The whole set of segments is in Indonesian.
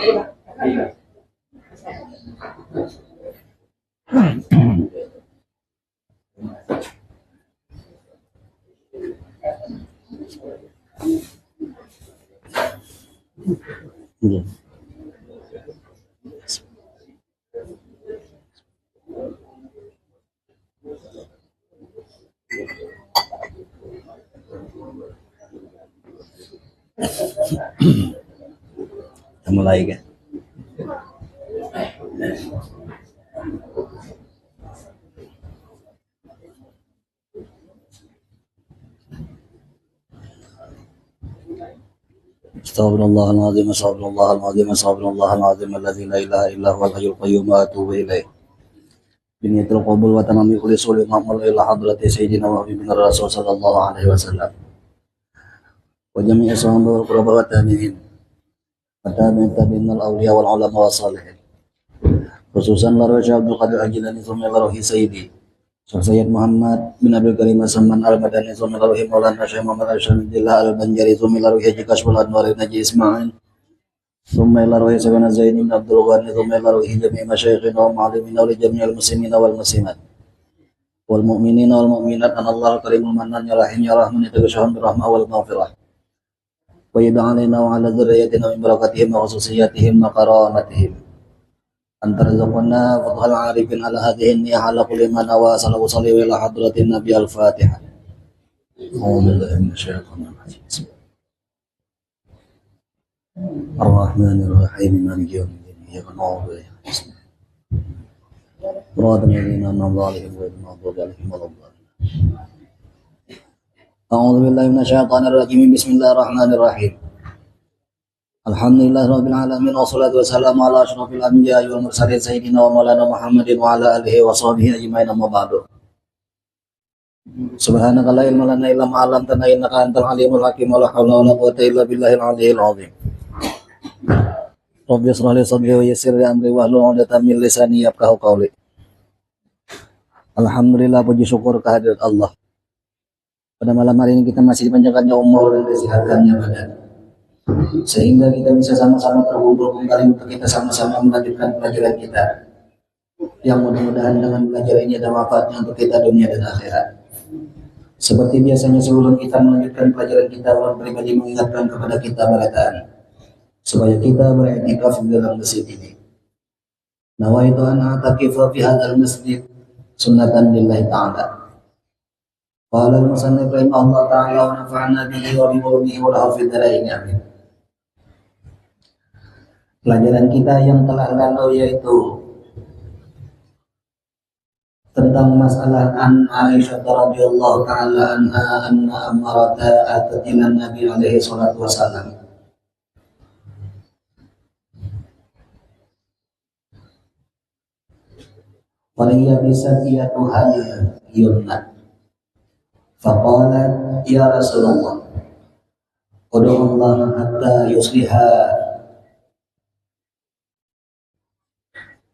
Iya. Kita mulai kan. Astagfirullah al-azim, astagfirullah al-azim, astagfirullah al-azim alladzi la ilaha illa huwal hayyul qayyum wa atubu ilaih. Biniyatul qabul wa tamami kulli sulli ma'mul ila hadrati sayyidina wa habibina rasul sallallahu alaihi wasallam. Wa jami'i sahabat wal quraba wa tabi'in. Wa tabi'in al-awliya wal ulama wa salihin. Khususan la Syekh Abdul Qadir Al-Jilani thumma la Sayyidi Syekh Muhammad bin Abdul Karim As-Samman Al-Madani thumma la Maulana Syekh Muhammad Al-Syamidillah Al-Banjari thumma la Haji Kashful Anwar Naji Ismail thumma la Sayyidina Zaini bin Abdul Ghani thumma la jami' masyayikhina wa ma'alimina wa jami'il muslimina wal muslimat wal mu'minina wal mu'minat an Allah karimul mannan ya rahim ya rahman yataghashahum birahmah wal maghfirah wa yad'alina wa ala dzurriyyatina min barakatihim wa khususiyatihim wa karamatihim antarzaqna fadhal arifin ala hadhihi niyyah ala kulli man wa sallallahu alaihi wa hadratin nabi al-fatihah. A'udzubillahi minasyaitonir rajim. Ar-Rahmanir Rahim maliki yaumiddin iyyaka na'budu wa iyyaka nasta'in. Shiratal ladzina an'amta 'alaihim ghairil maghdubi 'alaihim waladdallin. A'udzubillahi minasyaitonir rajim. Bismillahirrahmanirrahim. Alhamdulillah rabbil alamin wassalatu wassalamu ala asyrafil anbiya'i wal mursalin sayyidina wa maulana Muhammadin wa ala alihi wa sahbihi ajmain amma ba'du. Subhanaka la ilma lana illa ma 'allamtana innaka antal alimul hakim wa la haula wa la quwwata illa billahil aliyyil azim. Rabbi ishrah li sadri wa yassir li amri wahlul 'uqdatam min lisani yafqahu qawli. Alhamdulillah, puji syukur kehadirat Allah. Pada malam hari ini kita masih dipanjangkannya umur dan disehatkannya badan, sehingga kita bisa sama-sama terkumpul kembali untuk kita sama-sama melanjutkan pelajaran kita, yang mudah-mudahan dengan belajar ini ada manfaatnya untuk kita dunia dan akhirat. Seperti biasanya sebelum kita melanjutkan pelajaran kita, ulama pribadi mengingatkan kepada kita barataan supaya kita beriktikaf di dalam masjid ini. Nawaitu an a'takifa fi hadzal masjid sunnatan lillahi ta'ala. Qala al-musannif rahimahullah ta'ala wa nafa'ana bihi wa bi ulumuhi wa lahu fid dharain amin. Pelajaran kita yang telah lalu yaitu tentang masalah an Aisyah radhiyallahu ta'ala anha anna amrata atat ila Nabi alaihi salatu wasallam. Waliya bisaqiyatuha yumna. Faqalat ya Rasulullah ud'u Allah hatta yusliha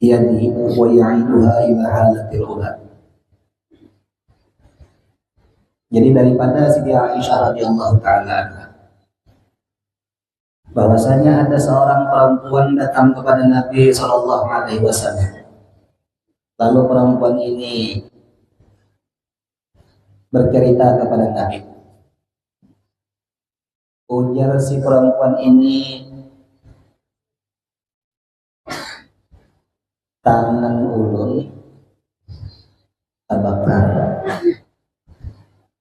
yadi wa ya'iduha ila halatil ula. Jadi daripada Siti Aisyah radhiyallahu ta'ala anha, bahwasanya ada seorang perempuan datang kepada Nabi sallallahu alaihi wasallam. Lalu perempuan ini bercerita kepada Nabi. Ujar si perempuan ini, tangan ulun terbakar.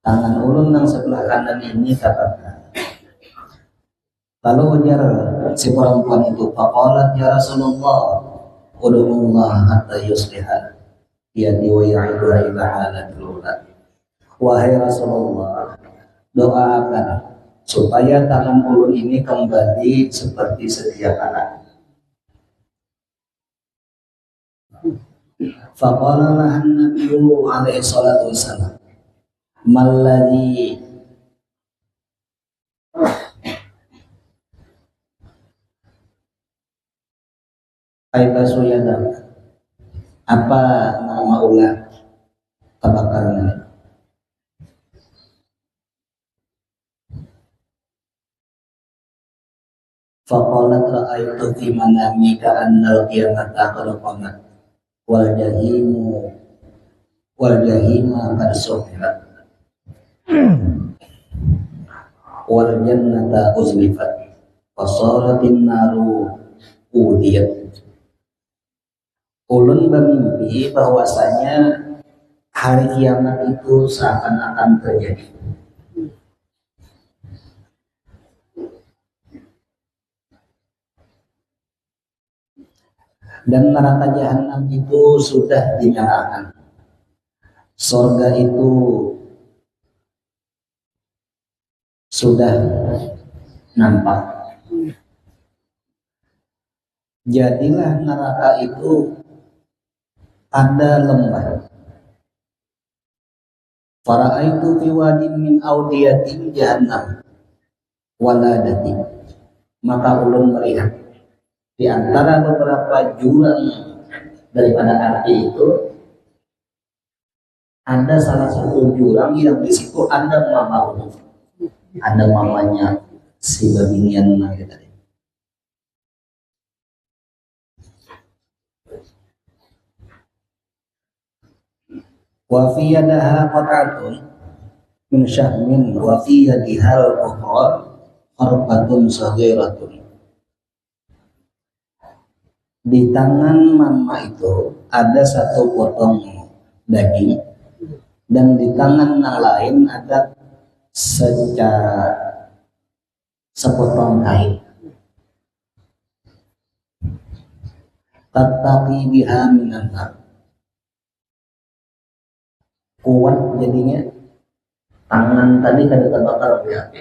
Tangan ulun yang sebelah kanan ini terbakar. Lalu ujar si perempuan itu, faqalat ya Rasulullah ud'ullah hatta yusliha yadi wa ya'iduha ila halatil ula. Wahai Rasulullah, doakan supaya tangan ulun ini kembali seperti sedia kala. Faqala lahan nabiyyu alaihi salatu wassalam, malladhi aibasu yadam, apa nama ulah kebakaran? Faqalat ra'aitu fi manami ka'annal qiyamata qad qamat wal jahimu wal jahima qad sufirat wal jannata uzlifat fasaratin naru udiyat. Ulun bermimpi bahwasanya hari kiamat itu seakan-akan terjadi. Dan neraka jahanam itu sudah dinyalakan. Surga itu sudah nampak. Jadilah neraka itu ada lembah. Fara'aitu fi wadin min audiyatin jahannam waladatin. Maka ulun melihat di antara beberapa jurang daripada api itu ada salah satu jurang yang di situ ada mama ulun, ada mamanya si babinian tadi. Wa fi yadaha qat'atun min syahmin wa fi yadihal ukhra harbatun saghiratun. Di tangan mama itu ada satu potong daging dan di tangan yang lain ada sepotong kain. Tattaqi biha minan nar. Kuat jadinya tangan tadi kada terbakar oleh api.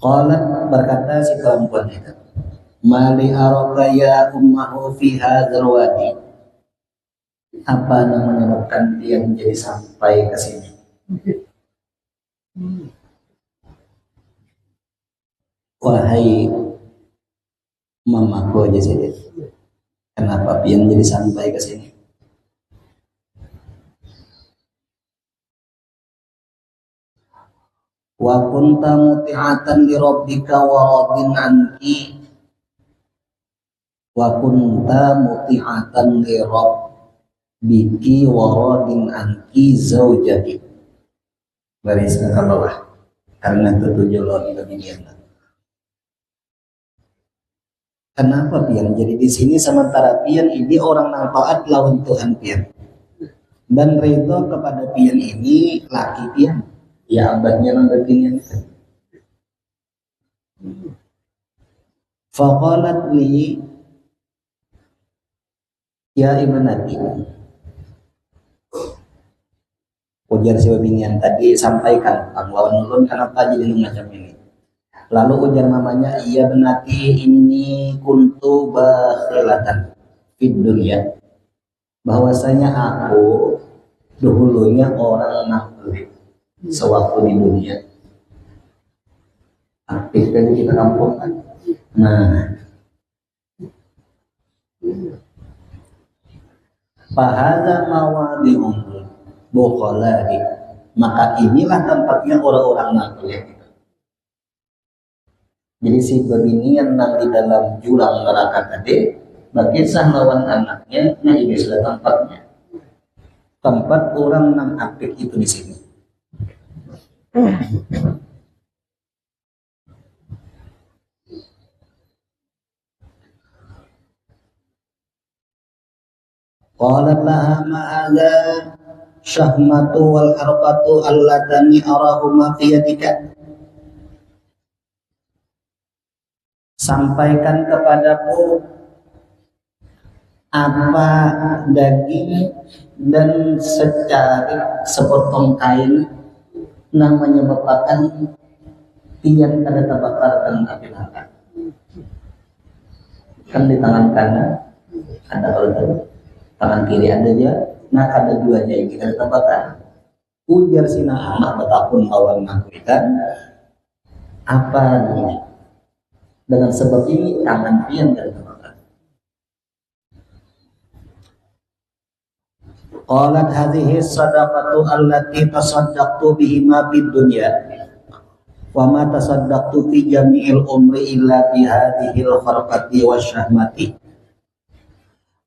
Qalat berkata si perempuan itu, mali araka ya ummahu fi hadzal wadi. Apa yang menyebabkan dia menjadi sampai ke sini? Wahai mamaku aja saja. Kenapa dia menjadi sampai ke sini? Wa kunta muti'atan li rabbika wa radin anki wa kunta muti'atan li rabbiki wa radin anki zaujati. Bariskan ke bawah karena tertuju lawan bagian. Kenapa pian jadi di sini sementara pian ini orang yang taat lawan Tuhan pian dan ridho kepada pian ini laki pian. Ya abadnya nang beginian itu. Faqalat li ya ibnati. Ujar si babinian tadi sampaikan lawan ulun kenapa jadi macam ini. Lalu ujar mamanya, iya benati ini kuntu bakhilatan fid dunya. Bahwasanya aku dahulunya orang nakal sewaktu di dunia. Aktif kan kita kampung kan. Nah, fahadza mawadi'un bukhalari. Maka inilah tempatnya orang-orang nakal ya. Jadi si babinian yang di dalam jurang neraka tadi berkisah lawan anaknya, nah ini sudah tempatnya. Tempat orang yang aktif itu di sini. Qalat laha ma'adha syahmatu wal harqatu allatani arahuma fi yadika. Sampaikan kepadaku apa daging dan sepotong kain yang menyebabkan pian kada terbakar dengan api neraka. Kan di tangan kanan ada kalau tadi, tangan kiri ada dia, nah ada dua aja yang kita terbakar. Ujar sina anak betapun lawan ngakuikan apa ini? Dengan sebab ini tangan pian kada terbakar. Qalat hadhihi sadaqatu allati tasaddaqtu bihima fid dunya wa ma tasaddaqtu fi jami'il umri illa bi hadhil kharqati wasyahmati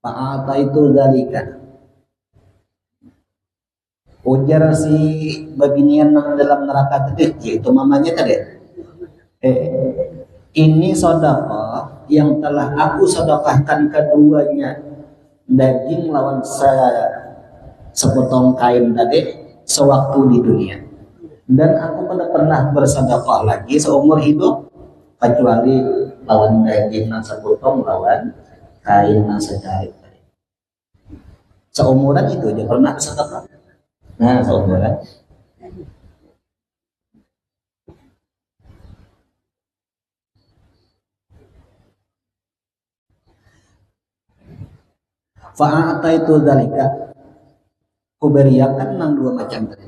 fa'ata itu dzalika. Ujar si babinian dalam neraka tadi, yaitu mamanya tadi. Ini sedekah yang telah aku sedekahkan keduanya, daging lawan sepotong kain tadi sewaktu di dunia. Dan aku tidak pernah bersedekah lagi seumur hidup kecuali lawan daging dan sepotong lawan kain dan secarik. Seumuran itu aja pernah bersedekah. Nah, seumuran. Fa'ata itu dalika, kuberiakan nang dua macam tadi.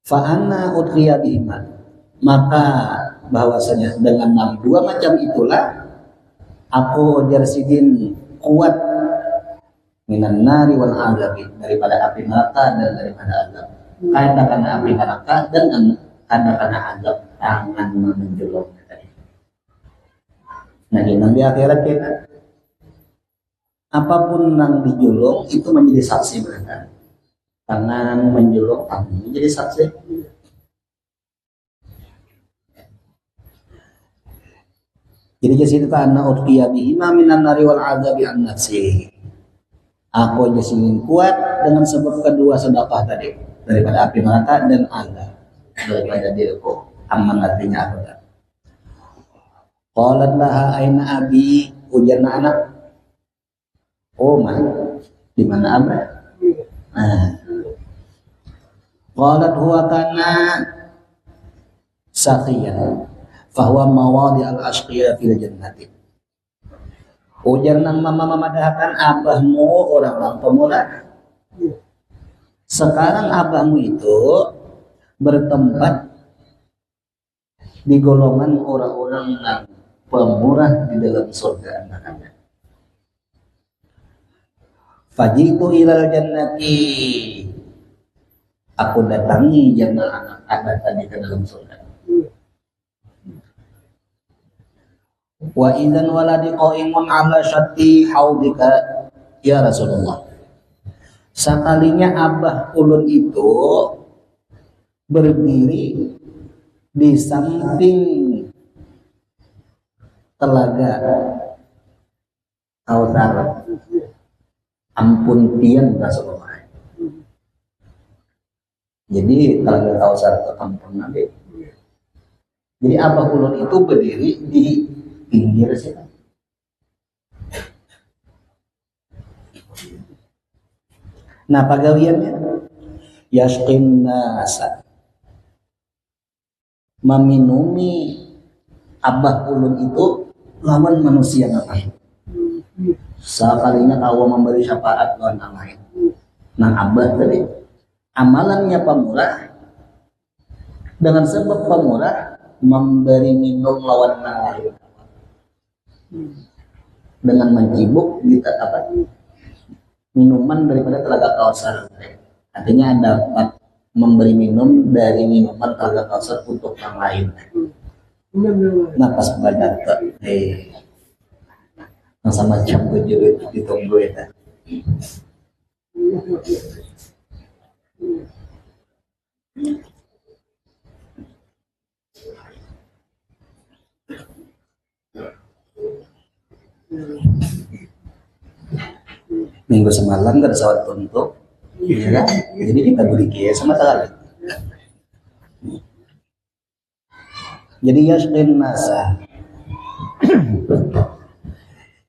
Fa'anna utliya bihima, maka bahwasanya dengan nang dua macam itulah aku jarsidin kuat minan nari wal azabi, daripada api neraka dan daripada azab. Karena api neraka dan karena azab tangan menjulung. Nah, di akhirat kita apapun yang dijulung itu menjadi saksi mereka. Tangan menjulung, tangan menjadi saksi. Jadi jadi itu karena utqiya bihima minan nari wal azabi an nafsi. Aku jasingin kuat dengan sebab kedua sedekah tadi, daripada api neraka dan azab, daripada diriku aman artinya aku. Qalat laha aina abi, ujarna anak. Oh mah, di mana abah? Qalat huwa kana sakhiyan fahuwa mawadi al-ashqiya fil jannati. Ujar nang mama madahkan abahmu orang pemula. Sekarang abahmu itu bertempat di golongan orang-orang yang pemurah di dalam surga anak-anak. Fajitu ilal jannati, aku datangi jannah anak tadi ke dalam surga. Wa idzan waladi qaimun ala syatti haudika ya Rasulullah. Sekalinya abah ulun itu berdiri di samping telaga Kautsar, ampun pian Rasulullah. Jadi telaga Kautsar itu ampun Nabi. Jadi abah ulun itu berdiri di pinggir situ. Nah, pagawiannya yasqin nasa, meminumi abah ulun itu lawan manusia ngapain. Sekalinya kau memberi syafaat lawan yang lain. Nah, abah tadi amalannya pemurah, dengan sebab pemurah memberi minum lawan yang lain dengan mencibuk kita apa minuman daripada telaga Kautsar. Artinya dapat memberi minum dari minuman telaga Kautsar untuk yang lain. Nah, pas badan yang sama campur juga ditunggu ya. Minggu semalam kan pesawat untuk, ya kan? Jadi kita beli kia sama sekali. Jadi yasqin nasa,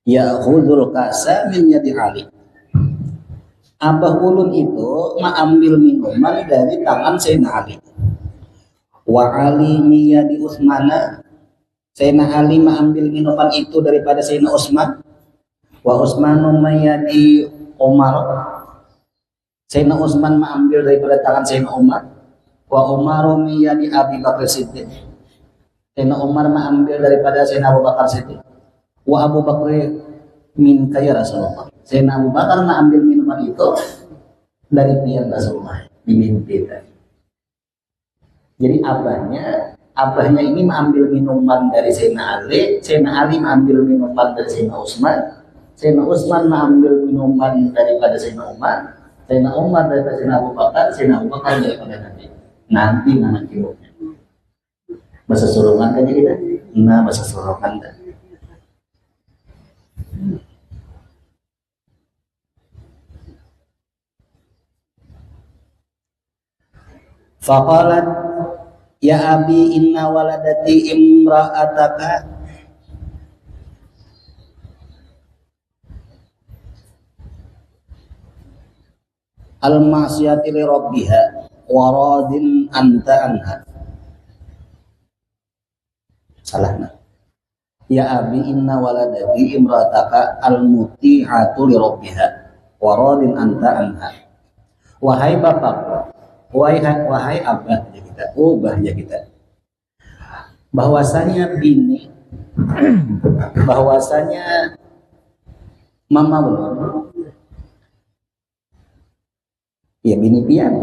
ya khudul kasa min yadi Ali. Abah ulun itu mengambil minuman dari tangan Sayyidina Ali. Wa Ali miyadi Utsmana, Sayyidina Ali mengambil minuman itu daripada Sayyidina Utsman. Wa Utsmanu miyadi Umar, Sayyidina Utsman mengambil daripada tangan Sayyidina Umar. Wa Umaru miyadi Abi Bakar Siddiq, Sayyidina Umar mengambil daripada Sayyidina Abu Bakar Siddiq. Wa Abu Bakar minka ya Rasulullah. Sayyidina Abu Bakar ambil minuman itu dari pian Rasulullah di mimpi tadi. Jadi abahnya ini mengambil minuman dari Sayyidina Ali mengambil minuman dari Sayyidina Utsman mengambil minuman daripada Sayyidina Umar daripada Sayyidina Abu Bakar daripada Nabi. Nanti nama kiloknya. Bahasa surungan kan kita? Nah, bahasa surungan kan. Faqalat ya abi inna waladati imra'ataka al-ma'siyati li rabbiha wa radin anta anha. Salahna. Ya abi inna waladati imra'ataka al-muti'atu li rabbiha wa radin anta anha. Wahai bapak, wahai abah kita, ubahnya kita, bahwasanya bini, bahwasanya mama belum, ya bini pian.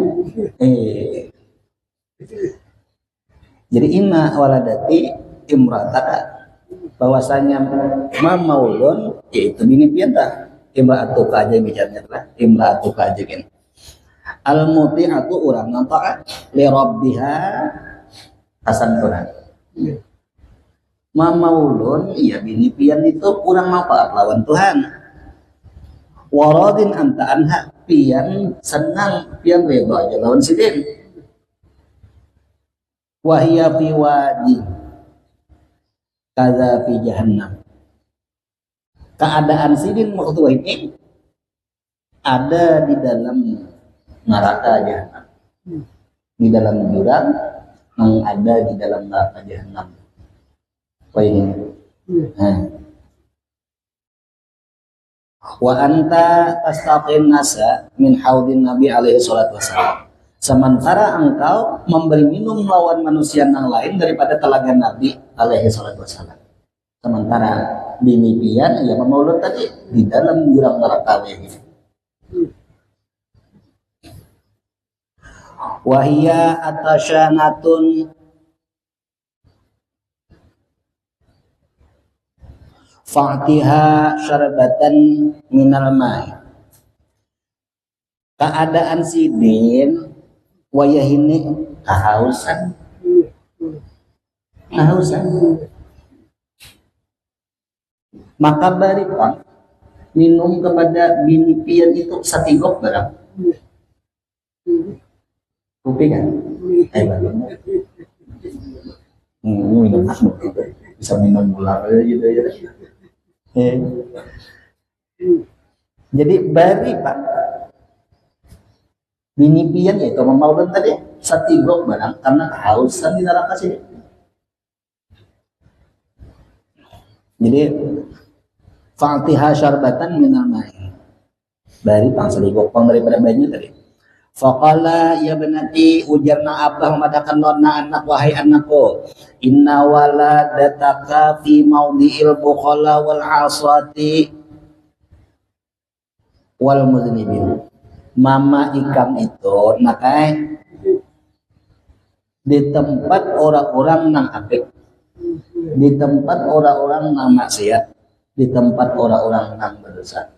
Jadi inna waladati imrataka, bahwasanya mama ulun, yaitu bini pian dah. Imratuka aja bicaranya lah, imratuka aja kan. Al-muti'atu urang taat li rabbiha hasan Quran. Mama ulun iya bini pian itu urang manfaat lawan Tuhan. Waradin anta anha, pian senang, pian reda aja lawan sidin. Wahia fi wadi kadza fi jahannam. Keadaan sidin waktu ini ada di dalam neraka jahanam, di dalam jurang yang ada di dalam neraka jahanam. Apa ini? Wa anta tastaqin nasa min haudin Nabi alaihi salatu wassalam. Sementara engkau memberi minum lawan manusia yang lain daripada telaga Nabi alaihi salatu wassalam. Sementara bini pian ya memaulut tadi di dalam jurang neraka ini. Wahia atasyanatun fa'tiha syarbatan minal ma'i. Keadaan sidin wayah ini kehausan. Maka bari pak minum kepada bini pian itu satigok barang. Kopi kan? Minum bisa minum gula gitu ya. Jadi bari pak bini pian yaitu memaulan tadi satigok barang karena kehausan di neraka sini. Jadi fa'tiha syarbatan minal ma'i, bari pang satigok pang daripada banyu tadi. Faqala ya benati, ujarna abah madakan nona anak, wahai anakku, inna waladataka fi maudhi'il bukhala wal aswati wal muznibin. Mama ikam itu nakai di tempat orang-orang nang apik, di tempat orang-orang nang maksiat, di tempat orang-orang nang berdosa.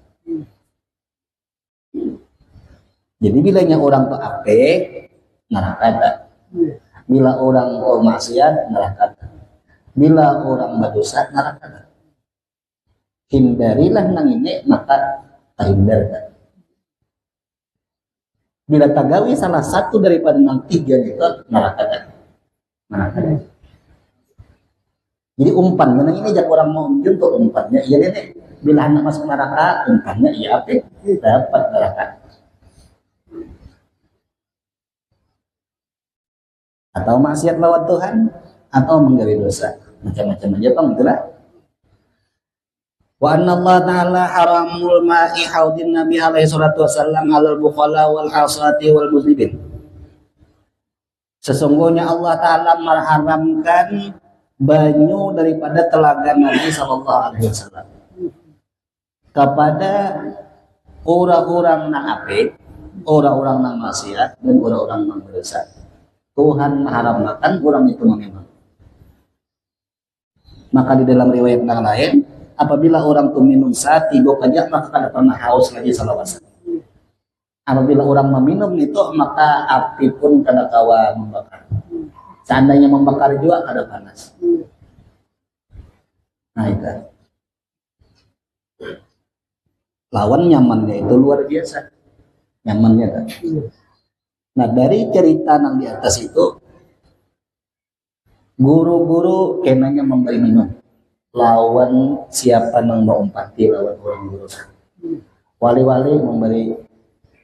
Jadi bilanya orang tuh apik, neraka. Bila orang maksiat, neraka. Bila orang berdosa, neraka. Hindarilah nang ini, maka terhindarkan. Bila tagawi salah satu daripada nang tiga itu, neraka. Jadi umpan, karena ini jak orang mau untuk umpannya, iya nih. Bila anak masuk neraka, umpannya iya apik, dapat neraka. Atau maksiat lawan Tuhan, atau menggawe dosa, macam-macam aja bang, itulah. Wa anna Allah ta'ala haramul ma'i haudin Nabi alaihi salatu wassalam alal bukhala wal asati wal muznibin. Sesungguhnya Allah ta'ala mengharamkan banyu daripada telaga Nabi sallallahu alaihi wasallam kepada orang-orang nang apik, orang-orang nang maksiat, dan orang-orang nang berdosa. Tuhan mengharamkan orang itu meminum. Maka di dalam riwayat yang lain, apabila orang itu minum saat tiga aja, maka kada pernah haus lagi salawasan. Apabila orang meminum itu, maka api pun kada kawa membakar. Seandainya membakar juga kada panas. Nah itu. Lawan nyamannya itu luar biasa. Nyamannya kan. Nah dari cerita yang di atas itu, guru-guru kenanya memberi minum. Lawan siapa yang mau empati lawan orang guru. Wali-wali memberi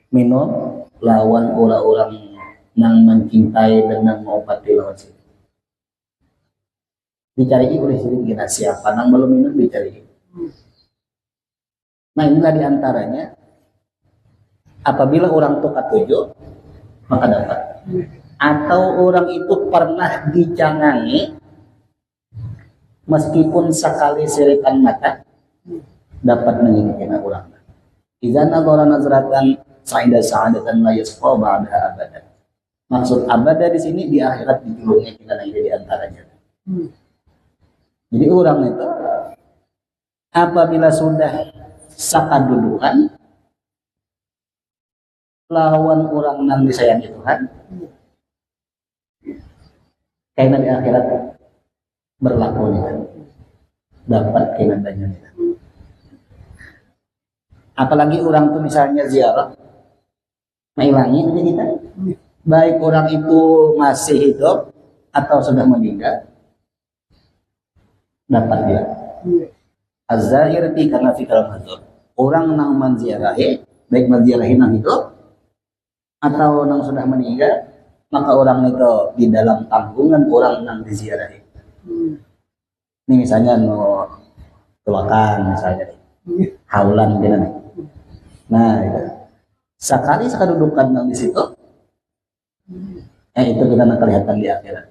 minum lawan orang-orang yang mencintai dan yang mau empati lawan siapa. Dicari oleh sini kita siapa yang belum minum dicari. Nah inilah diantaranya apabila orang itu ketujuh maka dapat. Atau orang itu pernah dicangangi meskipun sekali sirikan mata dapat menginginkan orang. Idza nadhara nazratan sa'ida sa'adatan la yasqa ba'daha abadan. Maksud abada di sini di akhirat dijulurnya kita nanti di antaranya. Jadi orang itu apabila sudah sakadudukan lawan orang yang disayangi Tuhan, karena di akhirat berlaku dapat kinandanya. Apalagi orang tuh misalnya ziarah, menghilangi aja kita. Baik orang itu masih hidup atau sudah meninggal, dapat dia. Az-zahir fi karena fikal mazur. Orang nang menziarahi, baik menziarahi nang hidup atau nang sudah meninggal, maka orang itu di dalam tanggungan orang nang diziarahi. Ini misalnya no tuakan misalnya, haulan gitu nih. Nah, itu. Sekali sekadudukan nang di situ, itu kita nak kelihatan di akhirat.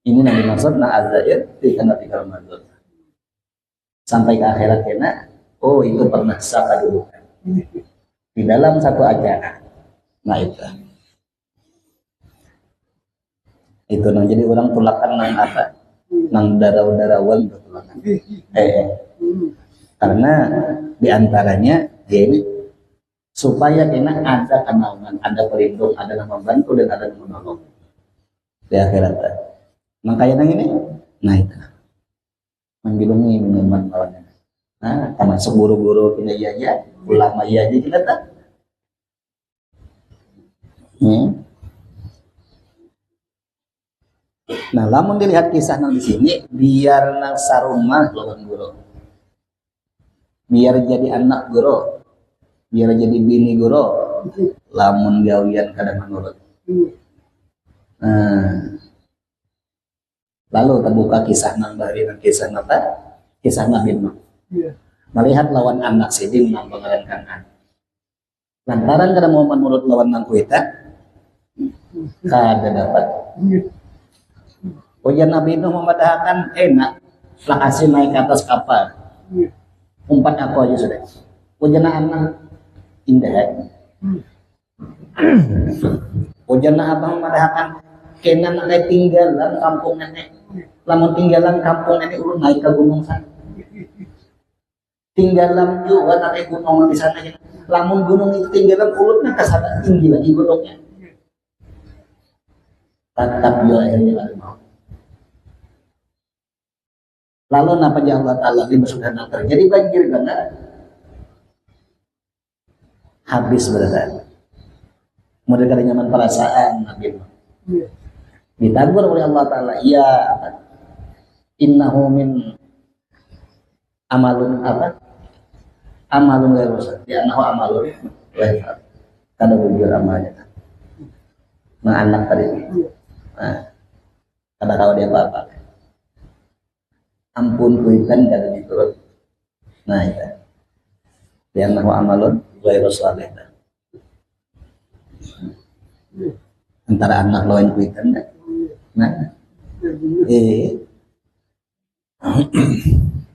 Ini yang dimaksud na az-zahir fi karena fikal mazur. Sampai ke akhirat kena, oh itu pernah sakadudukan di dalam satu acara. Nah itu nang jadi orang tulakan nang apa, nang darah-darawan tulakan. Karena diantaranya ya ini supaya kena ada kenaungan, ada pelindung, ada yang membantu dan ada yang menolong di akhirat. Makanya nang ini, nah itu menggilungi minuman lawannya. Nah, termasuk guru-guru kita iya, ulama iya aja kita tak. Nah, lamun dilihat kisah nang di sini, biar nang sarumah lawan guru, biar jadi anak guru, biar jadi bini guru, lamun gawian kadang menurut. Nah, lalu terbuka kisah nang dari kisah apa? Kisah Nabi Nuh. Melihat lawan anak sidin nang pangeran Kan'an. Lantaran kada mau menurut lawan nang kuita, kada dapat. Ujian Nabi Nuh memadahkan enak, lakasi naik ke atas kapal. Umpat aku aja sudah. Ujian anak indah. Ujian abang memadahkan kena nak tinggalan kampung nenek. Lamun tinggalan kampung nenek ulun naik ke gunung sana. Tinggalan juga naik gunung di sana. Lamun gunung itu tinggalan ulun nak kesana tinggi lagi gunungnya. Tetap juga akhirnya ada mau. Lalu napa ya Allah Ta'ala ini sudah terjadi banjir karena habis berada. Mereka ada nyaman perasaan Nabi Nuh. Ditegur oleh Allah Ta'ala, ya innahu min amalun apa? Amalun ghairu salih. Ya annahu amalun ghairu salih. Kada bujur amalnya. Nah anak tadi. Nah, kada tahu dia apa-apa. Ampun kuitan kada diturut. Nah itu. Ya annahu amalun ghairu salih. Antara anak lawan kuitan. Nah,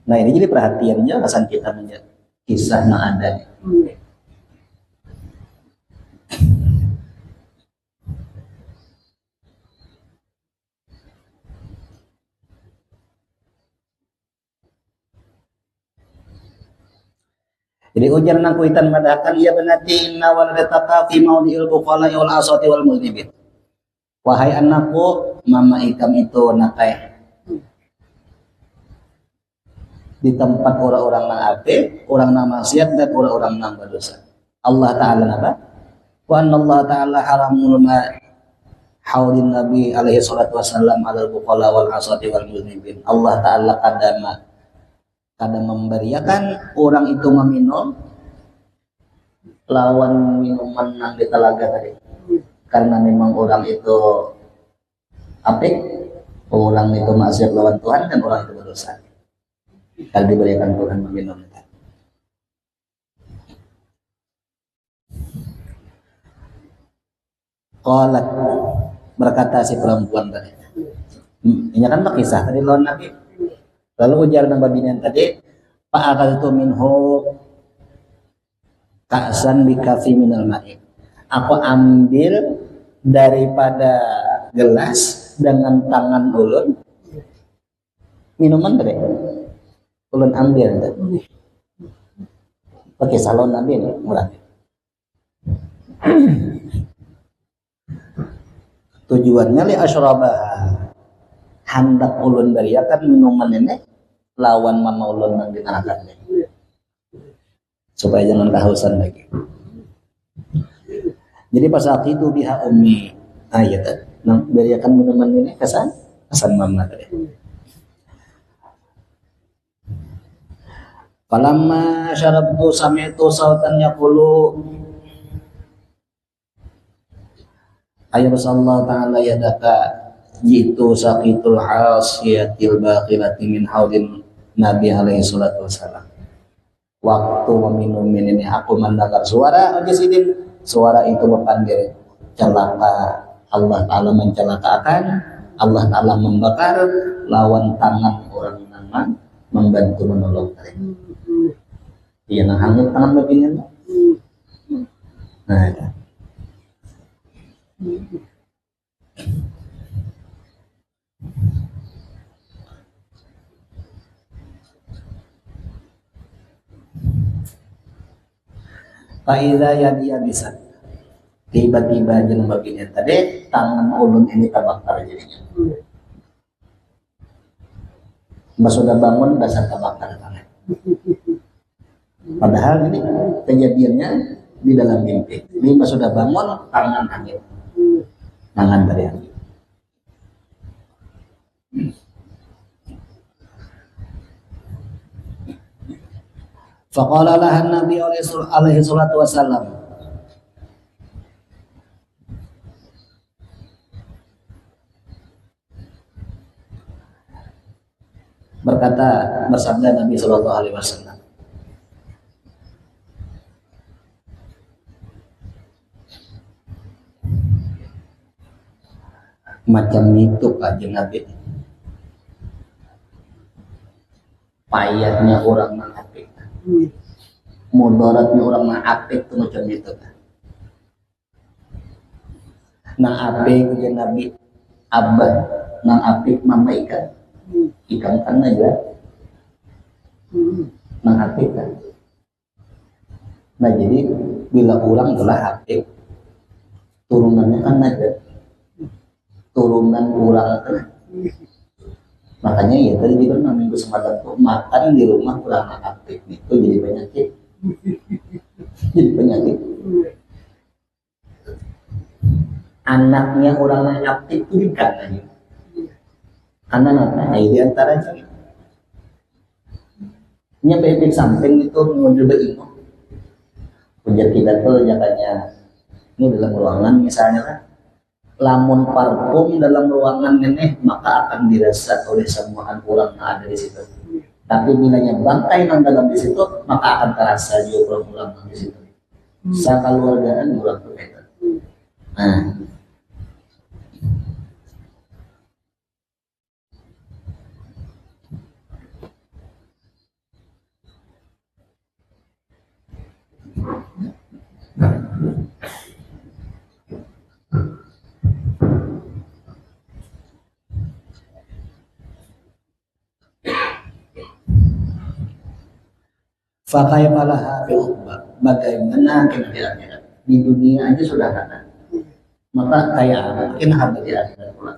Nah ini jadi perhatiannya alasan kita menjadi kisah yang ada. Jadi ujar nang kuitan madakan ia benati inna waladata fi maudhi'il buqala wal asati wal muznibin. Wahai anakku, mama ikam itu nakai di tempat orang-orang nang ape, orang nang maksiat dan orang-orang nang berdosa. Allah Ta'ala apa? Wa anna Allah Ta'ala haramul ma haulin Nabi alaihi salatu wassalam alal buqala wal asati wal muznibin. Allah Ta'ala kadang memberiakan orang itu meminum lawan minuman yang di telaga tadi, karena memang orang itu apik, orang itu maksiat lawan Tuhan dan orang itu berdosa. Kalau diberikan Tuhan meminum. Qalat, berkata si perempuan tadi. Ini kan kisah tadi lawan Nabi. Lalu ujar nang babinian tadi, fa'akaltu minhu ka'san bikafi minal ma'i. Aku ambil daripada gelas dengan tangan ulun minuman tadi. Ulun ambil tadi. Pakai salon Nabi ini mulai. Tujuannya li asyrabah. Hendak ulun beriakan minuman ini lawan mama ulun nang dinarakan supaya jangan kehausan lagi. Jadi pas saat itu biha ummi ayat nang beriakan minuman ini kesan mama tadi. Falamma syarabtu sami'tu sautan yaqulu ayat Allah Ta'ala yadaka jitu saqitul hasiyatil baqilati min haudin Nabi alaihi salatu wassalam. Waktu meminum ini aku mendengar suara Ajisidin, suara itu berpanggil celaka. Allah Ta'ala mencelakakan, Allah Ta'ala membakar lawan tangan orang yang membantu menolong mereka. Iya, nah hangit tangan begini. Nah, ya. Faiza ya dia bisa tiba-tiba jeneng baginya tadi tangan ulun ini terbakar jadinya. Mbak sudah bangun dasar terbakar tangan. Padahal ini kejadiannya di dalam mimpi. Ini Mbak sudah bangun tangan angin, tangan dari angin. Faqala lahan Nabi alaihi salatu wassalam, berkata bersabda Nabi sallallahu alaihi wasallam, macam itu aja Nabi, payahnya orang mengapik, mudaratnya orang mengapik itu macam itu kan. Nang apik aja Nabi abah, nang apik mama ikan kan aja, nang apik kan. Nah jadi bila orang telah apik, turunannya kan ada, turunan orang kan. Makanya ya tadi juga minggu kesempatan tuh makan di rumah kurang aktif itu jadi penyakit. Jadi penyakit. Anaknya orang yang aktif itu juga aja. Karena apa? Di antaranya nya bebek samping itu menuju beino. Ujar kita tuh jakanya ini dalam ruangan misalnya kan. Lamun parfum dalam ruangan ini maka akan dirasa oleh semua orang yang ada di situ. Tapi bilanya bangkai yang dalam di situ maka akan terasa juga orang-orang di situ. Sakaluargaan orang berbeda. Nah, Fakayfalaha fil ukhbah, bagaimana kita di akhirat? Di dunia aja sudah ada, maka kayak mungkin harta di akhirat pula.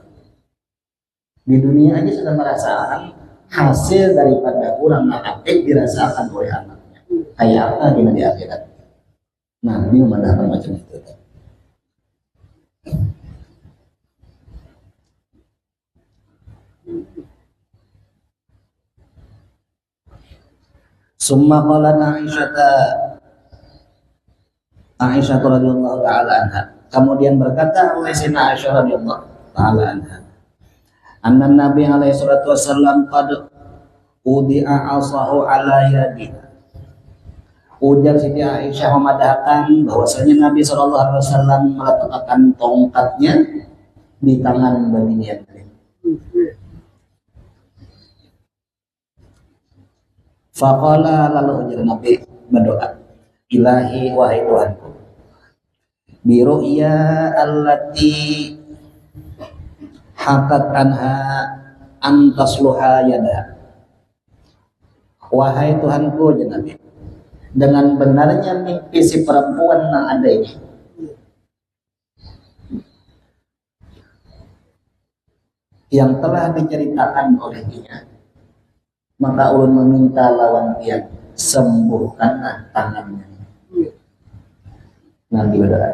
Di dunia aja sudah merasakan hasil daripada kurang aktif dirasakan oleh anaknya. Kayak apa kita di akhirat? Nah, ini memandang macam itu. Summa qalat Aisyah radhiyallahu taala anha. Kemudian berkata oleh Sayyidina Aisyah radhiyallahu taala anha, anna Nabi alaihi salatu wasallam qad udi'a asahu ala yadi. Ujar Siti Aisyah memadahkan bahwasanya Nabi sallallahu alaihi wasallam meletakkan tongkatnya di tangan baginda. Faqala, lalu ujar Nabi berdoa, Ilahi wahai Tuhanku, bi ru'ya allati hakat anha antasluha yada. Wahai Tuhanku, ujar Nabi, dengan benarnya mimpi si perempuan yang ada ini, yang telah diceritakan olehnya, maka ulun meminta lawan dia, sembuhkanlah tangannya. Nanti berdoa.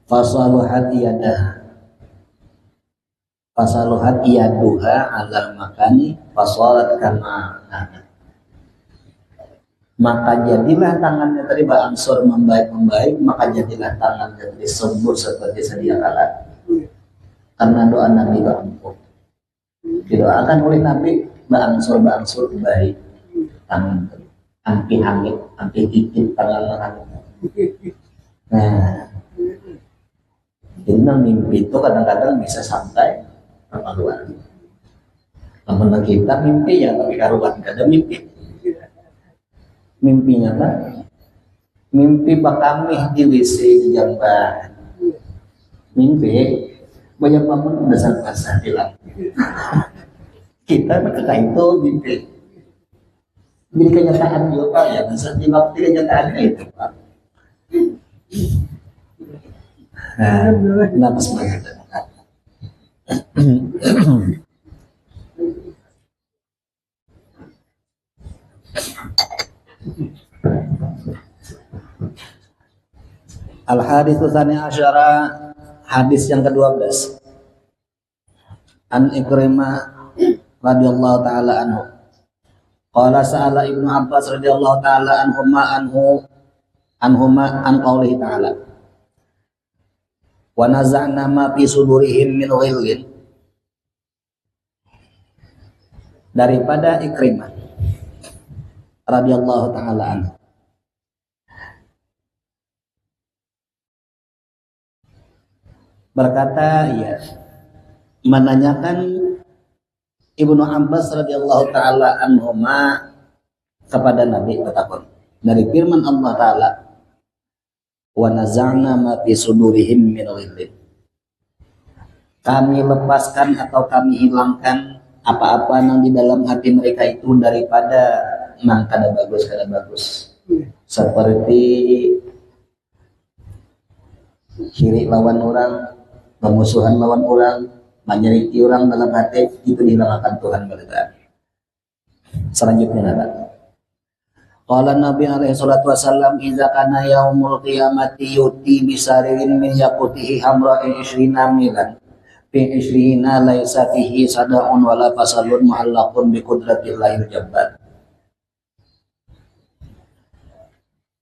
Fasaluhat iyaduha ala makani fasalat kama. Maka jadilah tangannya tadi berangsur membaik, maka jadilah tangannya tadi sembuh seperti sedia kala. Karena doa Nabi ampuh. Didoakan oleh Nabi berangsur baik tangan, ampi hangit, ampi titik tangan. Nah, jadi mimpi itu kadang-kadang bisa sampai keperluan. Namun kita mimpi ya, tapi karuan kada mimpi. Mimpinya apa? Mimpi bakamih di WC di jamban. Mimpi banyak banget basah-basah hilang. Kita ketika itu mimpi. Jadi kenyataan juga ya, di waktu kenyataannya itu Pak. Nah, kenapa semangat? Al-hadits tsani asyara, hadis yang ke-12. An Ikrimah radhiyallahu taala anhu. Qala sa'ala Ibnu Abbas radhiyallahu taala anhuma an qaulihi ta'ala. Wa naza'na ma fi sudurihim min ghillin. Daripada Ikrimah radhiyallahu taala anhu. Berkata, ya, menanyakan Ibnu Abbas radhiyallahu taala anhuma kepada Nabi bertakon dari firman Allah taala, wa naza'na ma fi sudurihim min ghillin. Kami lepaskan atau kami hilangkan apa-apa yang di dalam hati mereka itu daripada nang kada bagus. Seperti kiri lawan orang, pemusuhan lawan orang, menyeriki orang dalam hati, itu dihilangkan Tuhan mereka. Selanjutnya ada. Qala Nabi alaihi salatu wasallam, idza kana yaumul qiyamati yuti bisaririn min yaqutihi hamra'in 20 milan fi 20 laisa fihi sada'un wala fasalun mu'allaqun bi qudratillahil jabbar.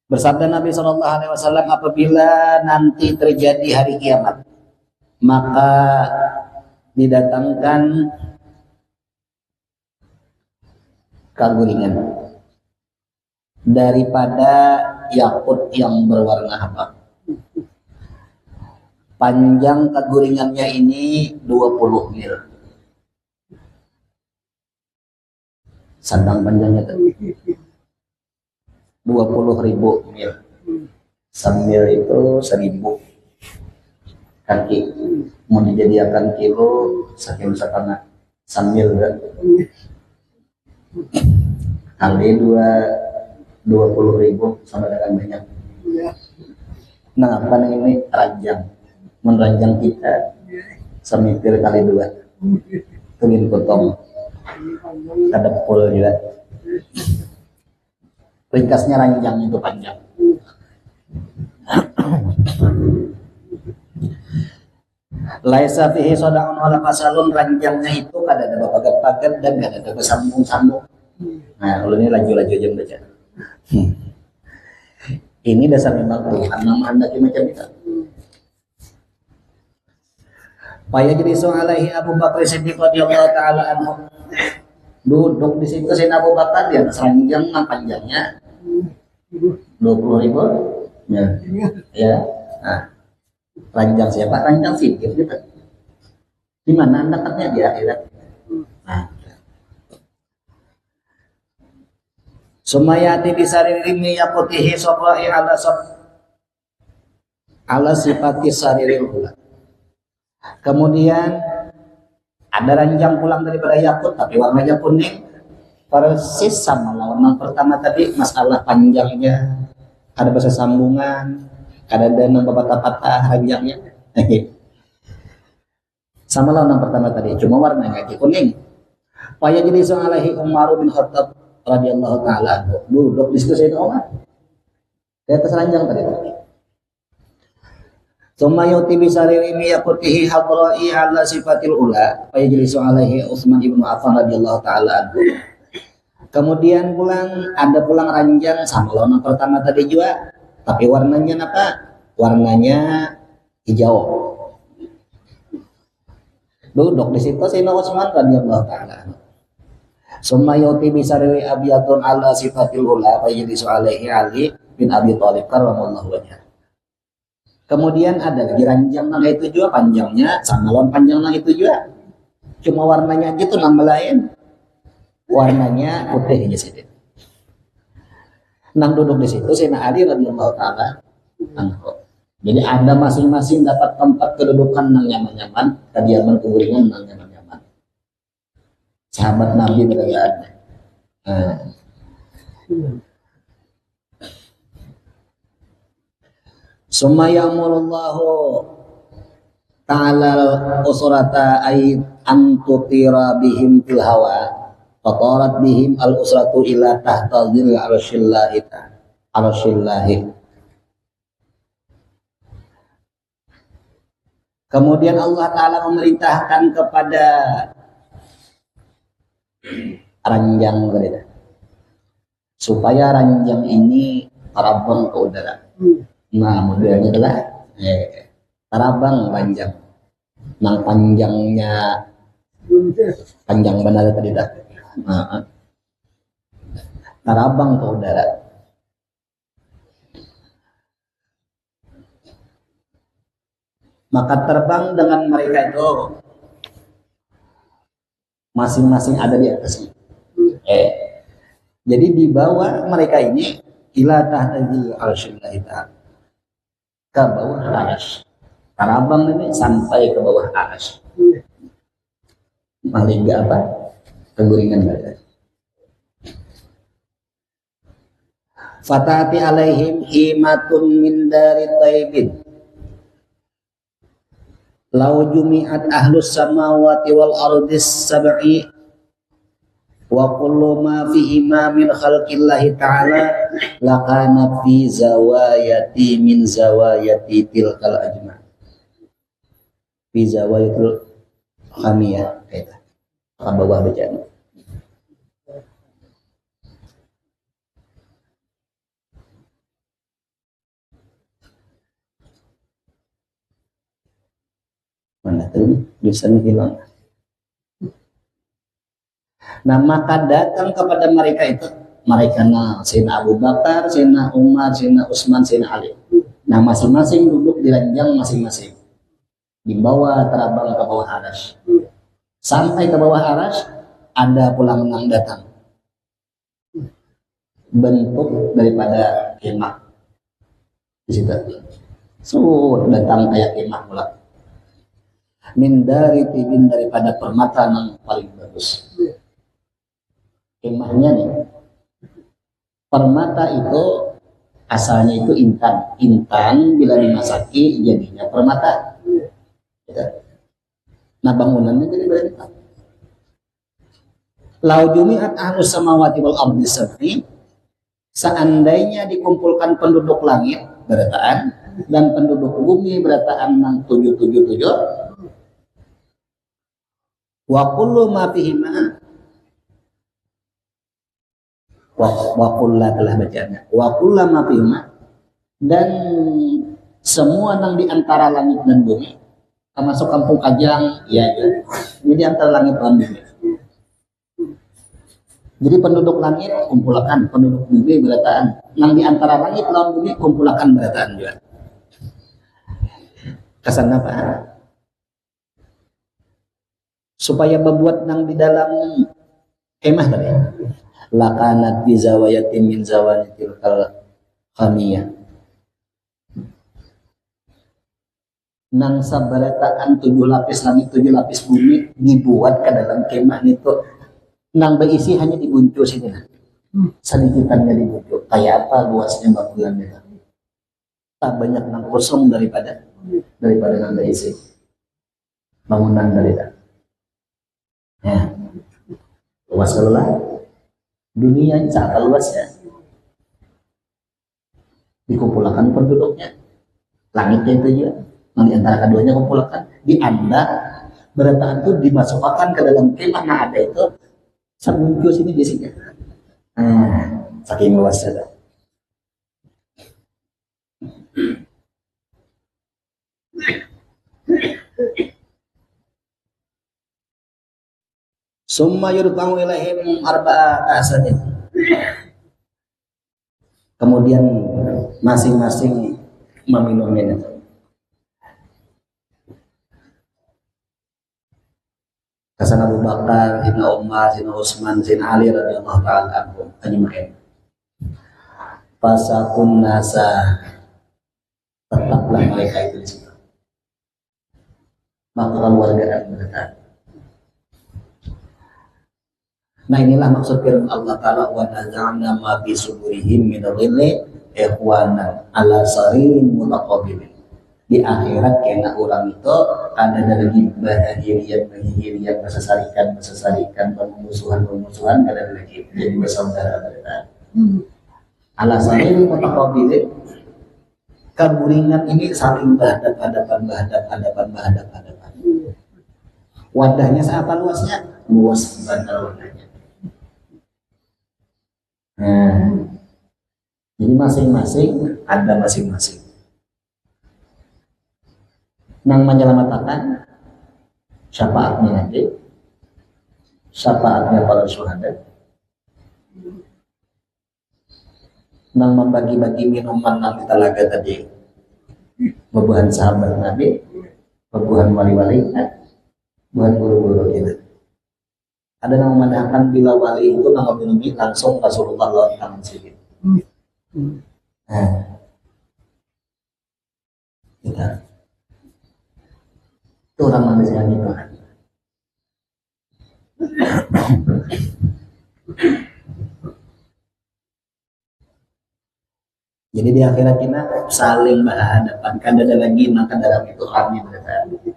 Bersabda Nabi sallallahu alaihi wasallam, apabila nanti terjadi hari kiamat, maka didatangkan kaguringan daripada yakut yang berwarna abang. Panjang kaguringannya ini 20 mil. Sandang panjangnya tadi 20.000 mil. Samil itu 1.000 kaki. Mau dijadikan kilo, 1,5 kilo. Samil kan? kali 20.000 sama dengan banyak. Nah apa ini ranjang, meneranjang kita semikir kali 2, tungin potong, ada pol juga. Ringkasnya ranjang itu panjang. Laisa fihi soda'un wala fasalun, ranjangnya itu kada ada pagar-pagar dan kada ada bersambung-sambung. Nah, kalau ini laju-laju aja baca. Ini dasar memang Tuhan menghendaki macam itu. Paya jadi alaihi Abu Bakar Siddiq radhiyallahu taala anhu. Duduk di situ Sayyidina Abu Bakar dia ranjang panjangnya 20.000. Ya. Nah, ranjang siapa? Ranjang sikit gitu. Di mana dekatnya di akhirat? Nah. Sumayati bisaririni yakutihi sobra'i ala sifati sariril ula. Kemudian ada ranjang pulang daripada yakut tapi warnanya kuning, persis sama lawan yang pertama tadi, masalah panjangnya ada bahasa sambungan, ada dana patah-patah ranjangnya. Sama lawan yang pertama tadi, cuma warnanya kuning. Paya jadi alaihi Umar bin Khattab radhiyallahu taala duduk di situ Sayyidina Umar di atas ranjang tadi. Tsumma yuti bisarimi yaqutihi hadra'i ala sifatil ula fa yajlisu alaihi Utsman ibnu Affan radhiyallahu taala anhu. Kemudian ada pulang ranjang sama lawan pertama tadi juga, tapi warnanya apa? Warnanya hijau. Duduk di situ Sayyidina Utsman radhiyallahu taala anhu. Summa yuti bisarimi abiyatun ala sifatil ula fa yajlisu alaihi Ali bin Abi Thalib karramallahu wajhahu. Kemudian ada lagi ranjang nang itu juga panjangnya sama lawan panjang nang itu juga. Cuma warnanya gitu nama lain. Warnanya putih aja sedikit. Nang duduk di situ Sayyidina Ali radhiyallahu taala anhu. Jadi ada masing-masing dapat tempat kedudukan nang nyaman-nyaman, kediaman kuburingan nang nyaman-nyaman. Sahabat Nabi mereka ada. Summa ya'murullahu ta'ala al-usrata ay antutira bihim fil hawa fatarat bihim al-usratu ila tahta dhil arsyillahi Kemudian Allah Ta'ala memerintahkan kepada ranjang supaya ranjang ini terbang ke udara. Nah, modelnya adalah tarabang ranjang. Nang panjangnya panjang benar tadi dah. Nah, tarabang ke udara. Maka terbang dengan mereka itu masing-masing ada di atasnya. Jadi di bawah mereka ini ila tahtazil arsyillahi ta'ala, ke bawah arsy. Tarabang ini sampai ke bawah arsy. Malingga apa? Keguringan badan. Fatati alaihim himatun min dari taibin. Lau jumi'at ahlus samawati wal ardis sab'i wa kullu ma fi'ima min khalqillahi ta'ala laqana fi zawayati min zawayati tilkal ajma' fi zawayatul khamiyah kata bawah bacaan. Mana tuh bisa hilang. Nah maka datang kepada mereka itu mereka Sayyidina Abu Bakar, Sayyidina Umar, Sayyidina Utsman, Sayyidina Ali. Nah masing-masing duduk di ranjang masing-masing. Di bawah terabang ke bawah arsy. Sampai ke bawah arsy ada pulang nang datang. Bentuk daripada kemah. Di situ. Datang kayak kemah pula. Min dari tibin daripada permata yang paling bagus. Kemahnya nih, permata itu asalnya itu intan. Intan bila dimasaki jadinya permata. Gitu. Nah bangunannya jadi berapa? Lau jumi'at ahlus samawati wal ardi sab'i, seandainya dikumpulkan penduduk langit berataan dan penduduk bumi berataan 777, wa kullu ma fihima wa kullu telah bacanya wa kullu ma fihima, dan semua yang di antara langit dan bumi termasuk kampung Kajang ya, ini di antara langit dan bumi. Jadi penduduk langit kumpulkan, penduduk bumi berataan. Yang di antara langit dan bumi kumpulkan berataan juga. Kesan apa? Supaya membuat nang di dalam kemah tadi. Lakanat bi zawayatin min zawanitil khamiyah. Nang sabarataan 7 lapis langit 7 lapis bumi dibuat ke dalam kemah itu. Nang berisi hanya dibuncu sini nah. Sedikitannya dibuncu. Kayak apa luasnya bangunan itu? Tak banyak nang kosong daripada nang berisi bangunan dari itu. Ya. Luas kalau lah. Dunia ini sangat luas ya. Dikumpulkan penduduknya. Langitnya itu juga. Nah, di antara keduanya kumpulkan. Di Anda berataan itu dimasukkan ke dalam kemah. Nah ada itu. Sabuncu sini biasanya. Saking luasnya. Summa yurfa'u ilaihim arba'ata asadin. Kemudian masing-masing meminumnya. Hasan Abu Bakar, Sayyidina Umar, Sayyidina Utsman, Sayyidina Ali radhiyallahu ta'ala anhum ajma'in. Fasakun nasa, tetaplah mereka itu di situ. Maka keluargaan mereka. Nah inilah maksud firman Allah Ta'ala, wa naza'na ma bi sudurihim min ghilli ikhwanan ala saririn mutaqabilin. Di akhirat kena orang itu ada lagi bahagirian bersesarikan bermusuhan ada lagi jadi bersaudara mereka. Alasannya ini mutaqabilin, keburingan ini saling berhadapan. Wadahnya seapa luasnya? Luas bandar wadahnya. Jadi masing-masing ada masing-masing. Nang menyelamatkan syafaatnya nanti, syafaatnya para syuhada. Nang membagi-bagi minuman nanti talaga tadi, bebuhan sahabat Nabi, bebuhan wali-wali, bebuhan guru-guru kita. Ada yang memandangkan bila wali itu nama minumi langsung Rasulullah lewat tangan sini. Kita itu orang manusia gitu. Jadi di akhirat kita saling berhadapan. Kan ada lagi maka dalam itu kami berhadapan.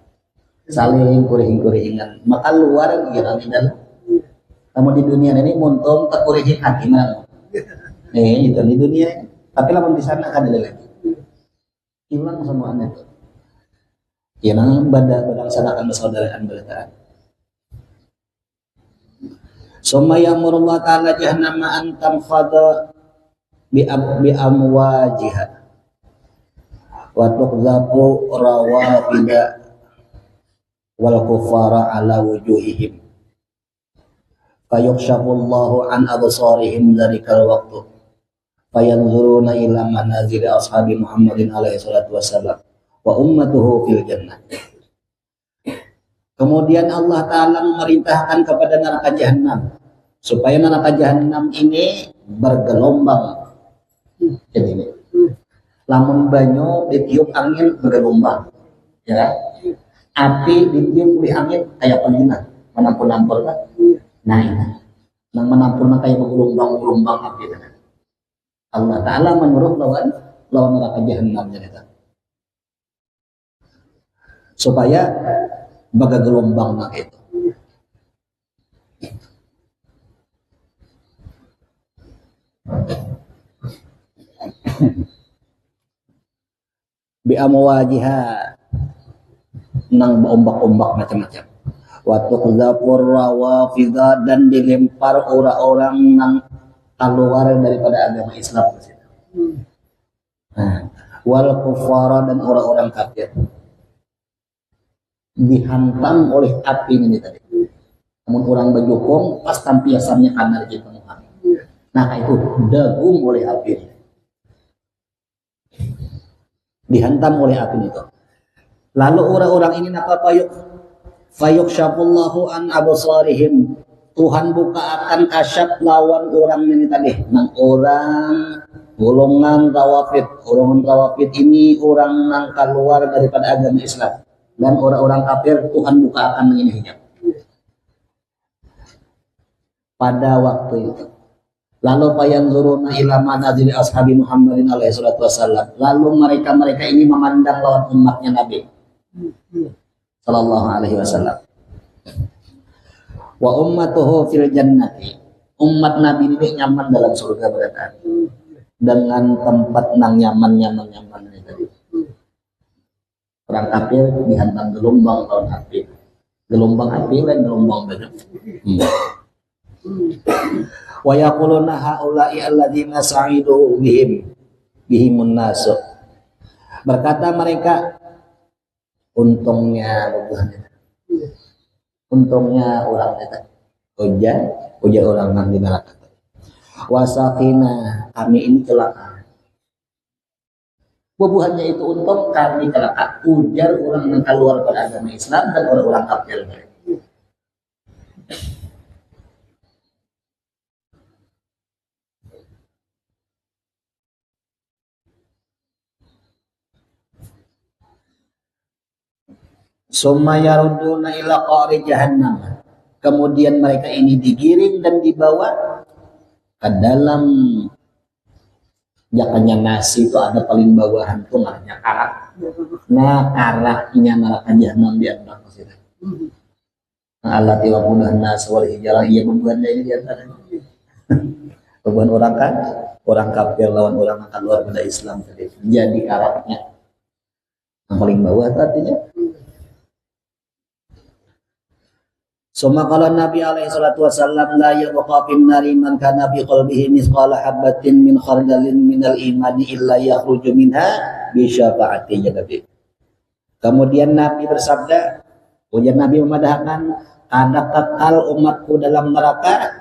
Saling kuring-kuringan. Maka luar gitu di dalam. Kamu di dunia ini muntung tak kuringin hati mana? Itu di dunia. Tapi lamun di sana kan ada lagi. Hilang semuanya itu. Yang berdasarkan persaudaraan berataan. Summa ya'murullah ta'ala jahannama an tanfadha bi amwajiha wa tuqzafu rawafida wal kufara ala wujuhihim fayukhshafullahu an absarihim dzalikal waqtu fayanzuruna ila manazil ashabi Muhammadin alaihi salatu wassalam wa ummatuhu fil jannah. Kemudian Allah Ta'ala memerintahkan kepada neraka jahanam supaya neraka jahanam ini bergelombang. Jadi lamun banyu ditiup angin bergelombang, ya. Api ditiup oleh angin kayak pendina, menampur-nampur kan. Nah ini nang menampur na kayo magulumbang-ulumbang api na. Allah Ta'ala menyuruh lawan neraka jahanam nita. Supaya baga gelombang na itu. Bi amwajiha nang ombak-ombak macam-macam. Waktu kuzapur rawafidha dan dilempar orang-orang yang keluar daripada agama Islam. Nah, wal kufara dan orang-orang kafir dihantam oleh api ini tadi. Namun orang bajukung pas tampiasannya kanar di penuhan. Nah itu dagum oleh api ini. Dihantam oleh api itu. Lalu orang-orang ini apa fayuk syafullahu an absarihim. Tuhan buka akan kasyaf lawan orang ini tadi. Nang orang golongan rawafid. Golongan rawafid ini orang nang keluar daripada agama Islam. Dan orang-orang kafir Tuhan buka akan ini hijab. Pada waktu itu. Lalu fayanzuruna ila manazil ashabi Muhammadin alaihi salatu wassalam. Lalu mereka ini memandang lawan umatnya Nabi sallallahu alaihi wasallam. Wa ummatuhu fil jannati. Umat Nabi ini nyaman dalam surga mereka. Dengan tempat nang nyaman ini tadi. Orang kafir dihantam gelombang lawan api. Gelombang api dan gelombang badar. Wa yaquluna haula'i alladzina sa'idu bihimun nasu. Berkata mereka, untungnya orang itu ujar orang yang di neraka. Wasaqina, kami ini celaka. Bubuhannya itu untung kami celaka. Ujar orang yang keluar pada agama Islam dan orang-orang kafir. Summa yaruduna ila qa'ri jahannam. Kemudian mereka ini digiring dan dibawa ke dalam jakanya nasi itu ada paling bawahan tuh namanya karak. Nah karaknya neraka jahannam di antara situ. Nah Allah tiwakudah nas wal hijarah iya beban ini di antara. Beban orang kan orang kafir lawan orang akan luar pada Islam tadi. Jadi karaknya yang paling bawah artinya. Suma qala Nabi alaihi salatu wasallam la yabqa fin nari man kana bi qalbihi mithqala habatin min khardalin minal imani illa yakhruju minha bi syafaati Nabi. Kemudian Nabi bersabda, ujar Nabi memadahkan, ada kekal umatku dalam neraka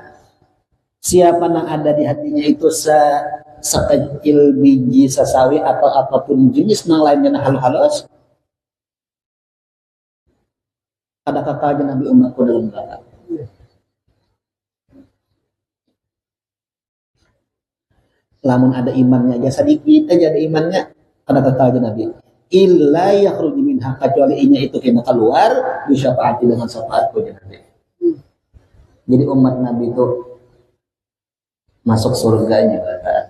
siapa yang ada di hatinya itu sekecil biji sesawi atau apapun jenis yang lainnya halus. Ada kakaknya Nabi umatku dalam neraka. Lamun ada imannya aja sedikit aja ada imannya, ada kakaknya Nabi. Illa yakhruju minha, kecuali inya itu kena keluar bisyafaati dengan syafaatku Nabi. Jadi umat Nabi itu masuk surganya berarti.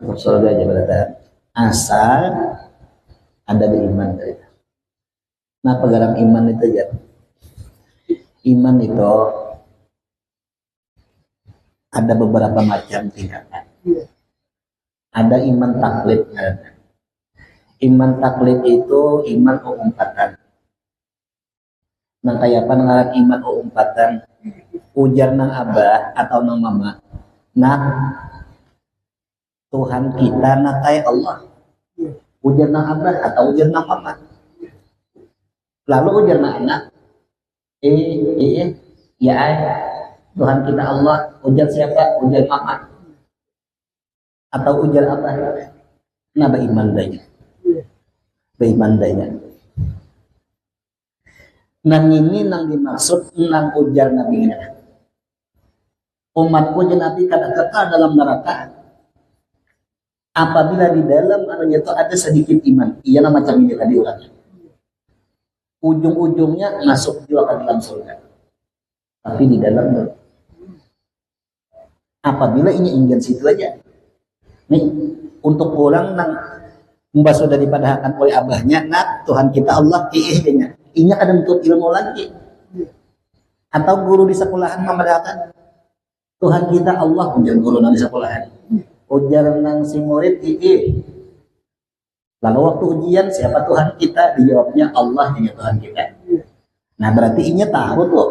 Masuk surganya berarti asal ada beriman dari. Nah pegarang iman itu ya. Iman itu ada beberapa macam tingkatan. Ada iman taklid. Iman taklid itu iman umpatan. Nah kayak apa ngaran iman umpatan? Ujar nang abah atau nang mama. Nah Tuhan kita nah kayak Allah. Ujar nang abah atau ujar nang mama. Lalu ujar anak, ya Tuhan kita Allah, ujar siapa? Ujar mama. Atau ujar apa? Nah, beriman daya. Beriman daya. Nang ini nang dimaksud nang ujar Nabi ini. Umatku Nabi kata kekal dalam neraka. Apabila di dalam anunya itu ada sedikit iman. Iya nama macam ini tadi orangnya. Ujung-ujungnya masuk juga ke dalam surga. Tapi di dalam Apabila ini ingin situ aja. Nih, untuk orang nang mbak sudah dipadahkan oleh abahnya, nak Tuhan kita Allah, iihnya. Inya kadang untuk ilmu lagi. Atau guru di sekolahan memadahkan Tuhan kita Allah, ujar guru nang di sekolahan. Ujar nang si murid, lalu waktu ujian siapa Tuhan kita? Dijawabnya Allah yang Tuhan kita. Nah berarti inya tahu tuh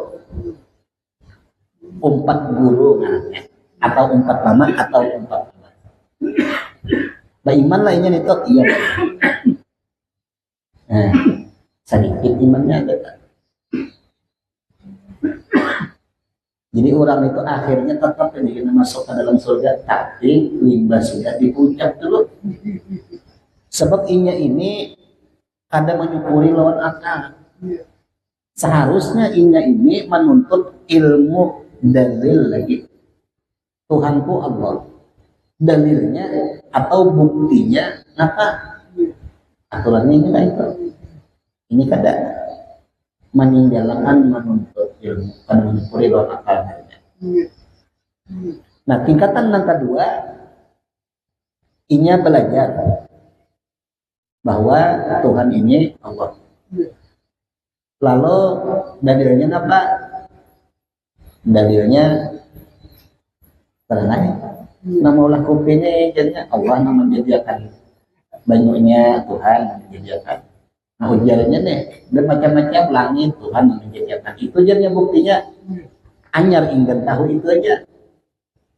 umpat guru ngarangnya, atau umpat paman atau umpat paman. Nah iman lainnya itu iya. Nah sedikit imannya ada. Jadi orang itu akhirnya tetap ingin masuk ke dalam surga, tapi limbah sudah di puncak dulu. Sebab inya ini kadang menyukuri lawan akal. Seharusnya inya ini menuntut ilmu dalil lagi. Tuhanku Allah. Dalilnya atau buktinya apa? Aturannya ini lah itu. Ini kadang meninggalkan menuntut ilmu, kan menyukuri lawan akal. Nah tingkatan yang kedua, inya belajar bahwa Tuhan ini Allah. Lalu dalilnya apa? Dalilnya terangnya nama ulah kupingnya jadinya Allah yang menjadikan banyaknya Tuhan yang menjadikan. Nah ujarnya nih dan macam-macam langit Tuhan yang menjadikan. Itu jadinya buktinya anyar ingin tahu itu aja.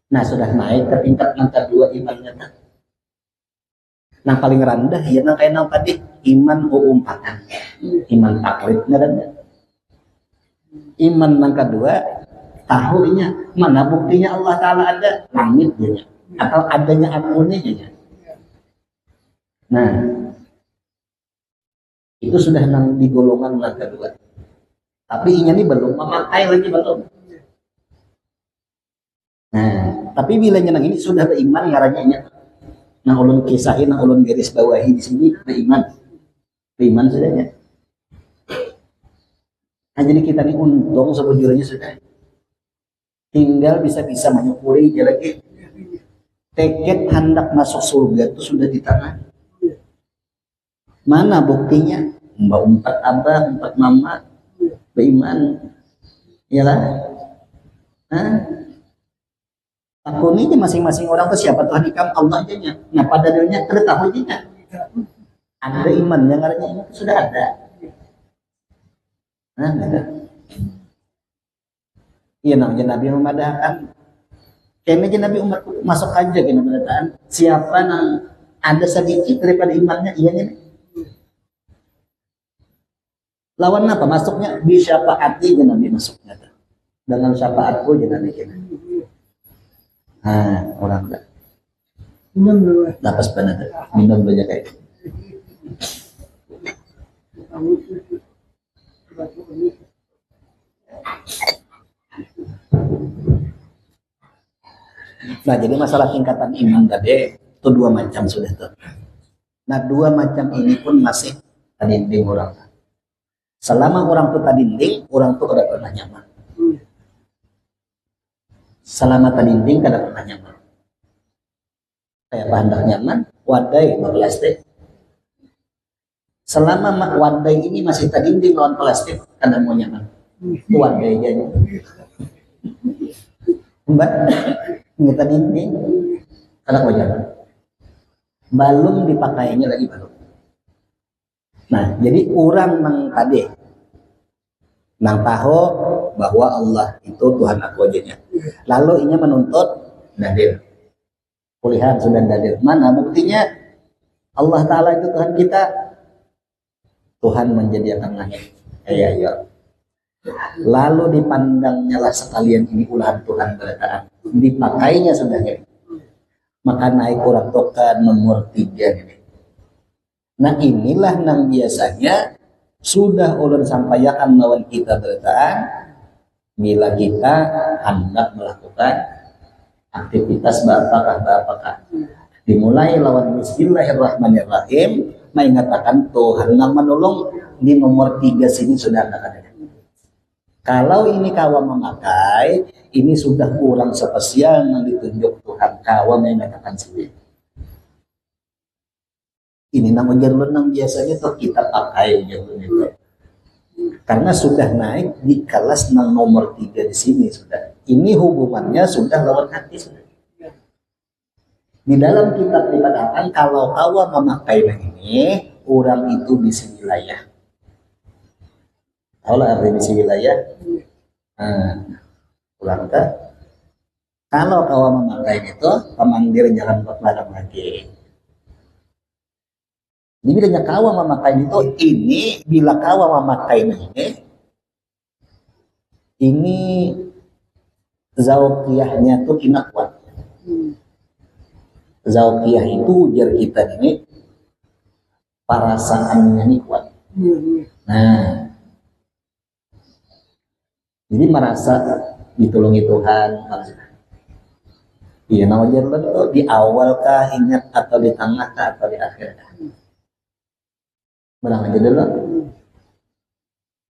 Nah sudah naik ke tingkat yang kedua imannya. Nah paling rendah ya nah kayak tadi iman umpatan, iman taklid ngarana. Iman yang kedua tahunya mana buktinya Allah Taala ada langitnya atau adanya amunnya. Nah itu sudah di golongan yang kedua. Tapi inya ini belum memakai lagi belum. Nah tapi bila nyenang ini sudah beriman ngarannya. Nah ulun kisahin, nah ulun garis bawahi di sini beriman sudahnya. Nah jadi kita ini untung sebujurnya sudah. Tinggal bisa-bisa menyukuri aja lagi. Tiket hendak masuk surga itu sudah di tangan. Mana buktinya? Mbak umpat abah, umpat mama, beriman. Iyalah. Nah, takuninya masing-masing orang itu siapa Tuhan ikam Allah aja. Nah pada dirinya ada tahu aja. Ada iman yang artinya iman itu sudah ada. Nah, ada. Iya namanya Nabi memadahkan. Kayaknya Nabi Umar masuk aja ke pernyataan. Siapa yang ada sedikit daripada imannya, iya nih. Lawan apa? Masuknya di syafaati Nabi masuknya. Dengan syafaatku Nabi kena. Nah, orang tak. Minum dulu. Lapas benar. Minum banyak kayak. Nah, jadi masalah tingkatan iman tadi itu dua macam sudah tuh. Nah, dua macam ini pun masih tadinding orang. Selama orang tuh tadinding, orang tuh tidak pernah nyaman. Selama tadinding tidak pernah nyaman. Kayak hendak nyaman, wadai plastik. Selama wadai ini masih tadinding lawan plastik, kada mau nyaman. Wadai aja. Mbak, kita dinding, kada mau nyaman. Belum dipakainya lagi belum. Nah, jadi orang nang tadi nang tahu bahwa Allah itu Tuhan aku aja. Lalu ini menuntut dalil. Kulihat sudah dalil. Mana buktinya Allah Ta'ala itu Tuhan kita. Tuhan menjadikan langit. Ya. Lalu dipandangnya lah sekalian ini ulahan Tuhan berataan. Dipakainya sudah ini. Maka naik orang tokan nomor 3 ini. Nah inilah yang biasanya sudah ulun sampaikan lawan kita berataan bila kita hendak melakukan aktivitas berapakah dimulai lawan bismillahirrahmanirrahim mengatakan Tuhan yang menolong di nomor 3 sini sudah ada Kalau ini kawa memakai, ini sudah kurang spesial yang ditunjuk Tuhan. Kawa mengatakan sendiri. Ini nama jargon yang biasanya tuh kita pakai jargon itu. Karena sudah naik di kelas nomor 3 di sini sudah. Ini hubungannya sudah lawan hati sudah. Di dalam kitab dikatakan kalau kawa memakai ini, orang itu bisi wilayah. Tahu lah arti bisi wilayah? Ulang ke. Kalau kawa memakai itu, pemanggil jangan berlarang lagi. Jadi bila kawa memakai itu, ini bila kawa memakai ini zaukiyahnya tuh kena kuat. Zaukiyah itu ujar kita ini perasaannya ini kuat. Nah, jadi merasa ditolongi Tuhan. Iya, nama jargon itu di awal kah ingat atau di tengah kah atau di akhir kah? Berang aja dulu.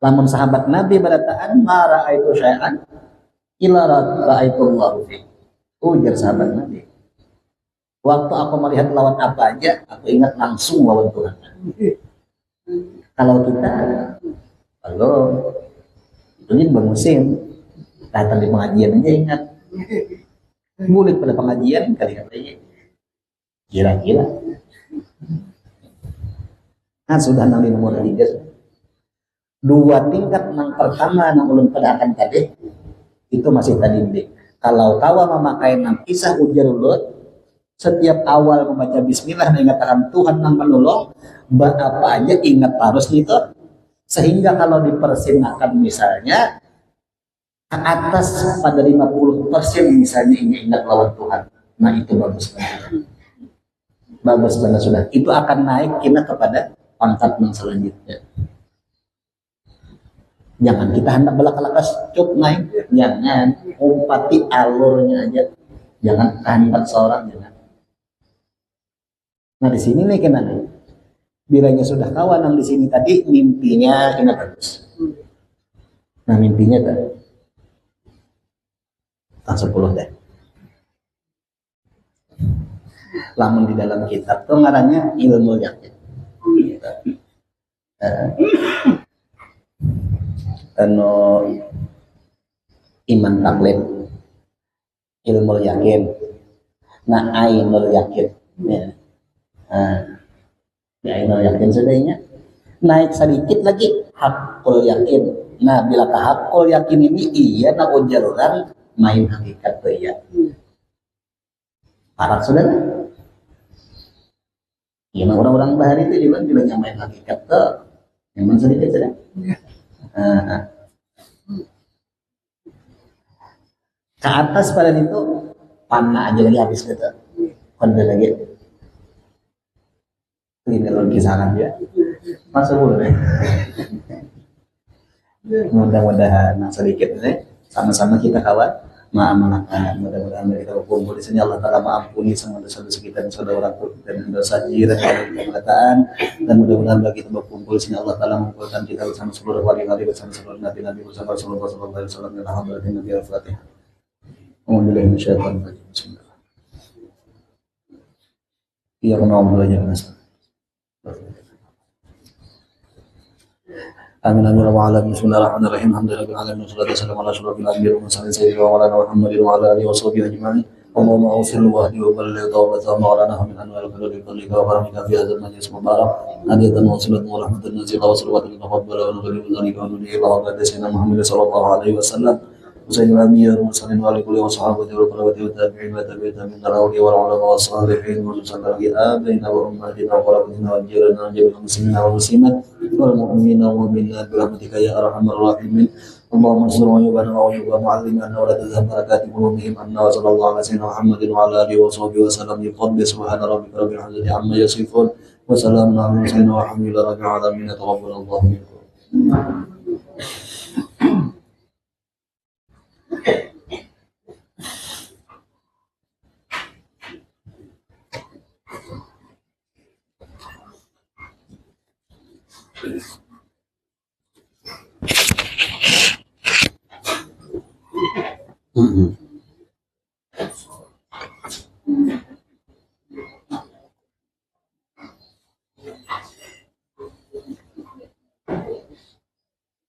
Lamun sahabat Nabi berataan mara itu syai'an illa ra'aitullahu fi. Ujar sahabat Nabi. Waktu aku melihat lawan apa aja, aku ingat langsung lawan Tuhan. Kalau kita, kalau ini bermusim, datang di pengajian aja ingat. Bulik pada pengajian kali-kali. Kira-kira. Nah, sudah nang di nomor 3. 2 tingkat yang pertama yang ulun pedakan tadi itu masih tadi. Kalau kawa memakai nang kisah ujar ulut, setiap awal membaca bismillah mengatakan Tuhan yang menolong, apa aja ingat harus itu, sehingga kalau dipersinakan misalnya ke atas pada 50% misalnya ini ingat lawan Tuhan, nah itu bagus banget. Bagus banget sudah. Itu akan naik kita kepada pangkat yang selanjutnya. Jangan kita hendak belak-belakas cuk naik, jangan umpati alurnya aja, jangan hendak seorang jangan. Nah di sini nih kena nih, bilanya sudah kawan yang di sini tadi mimpinya kena bagus. Nah mimpinya tadi, tang 10 deh. Lamun di dalam kitab tuh ngarannya ilmu yakin. Anu iman taklid, ilmu yakin. Nah ainul yakin. Ya. Ainul yakin sudahnya. Naik sedikit lagi hakul yakin. Nah bila ke hakul yakin ini iya nak ujar orang main hakikat tuh ya. Parah sudah. Ya, orang-orang bahari itu juga bilangnya main hakikat tuh, memang sedikit sudah. Ke atas pada itu panah aja lagi habis gitu, konten lagi. Ini kalau kisaran dia, masuk boleh. Mudah-mudahan sedikit nih, sama-sama kita kawan. Mengamalkan, mudah-mudahan kita berkumpul di sini Allah Ta'ala mengampuni semua dosa-dosa kita dan saudara dan dosa jiran dan perkataan, dan mudah-mudahan bagi kita berkumpul di sini Allah Ta'ala mengumpulkan kita bersama seluruh wali-wali, bersama seluruh nabi-nabi, bersama seluruh sallallahu alaihi wasallam dan alhamdulillah nabi al-fatihah. Alhamdulillah minasyaitonir rajim. Bismillah. Iya kenal belajar mas. Amin amin wa ala bismillahirrahmanirrahim alhamdulillahil alamin wassalatu wassalamu ala asyrofil anbiya'i wal mursalin sayyidina wa maulana Muhammadin wa ala alihi wa sahbihi ajma'in. Allahumma awsil wa hdi wa balligh tawbata wa lana min anwa'il khairi kullihi wa barakatuh fi hadzal majlis mubarak hadiyatan wa salatan wa rahmatan nazila wa salawatan taqabbala wa nuridu dzalika wa nuridu ila sayyidina Muhammad sallallahu alaihi wasallam وسيد الأنبياء والمرسلين وعلى كل وصحابته والقرابة والتابعين والتابعين من الأولياء والعلماء والصالحين وخصوصا آبائنا وأمهاتنا وقرابتنا وجيراننا وجميع المسلمين والمسلمات والمؤمنين والمؤمنات برحمتك يا أرحم الراحمين. اللهم انصر عيوبنا وعيوب معلمنا ولا تذهب بركات قلوبهم عنا وصلى الله على سيدنا محمد وعلى آله وصحبه وسلم. يقول سبحان ربك رب العزة عما يصفون وسلام على المرسلين والحمد لله رب العالمين. تقبل الله منكم. Mm-mm.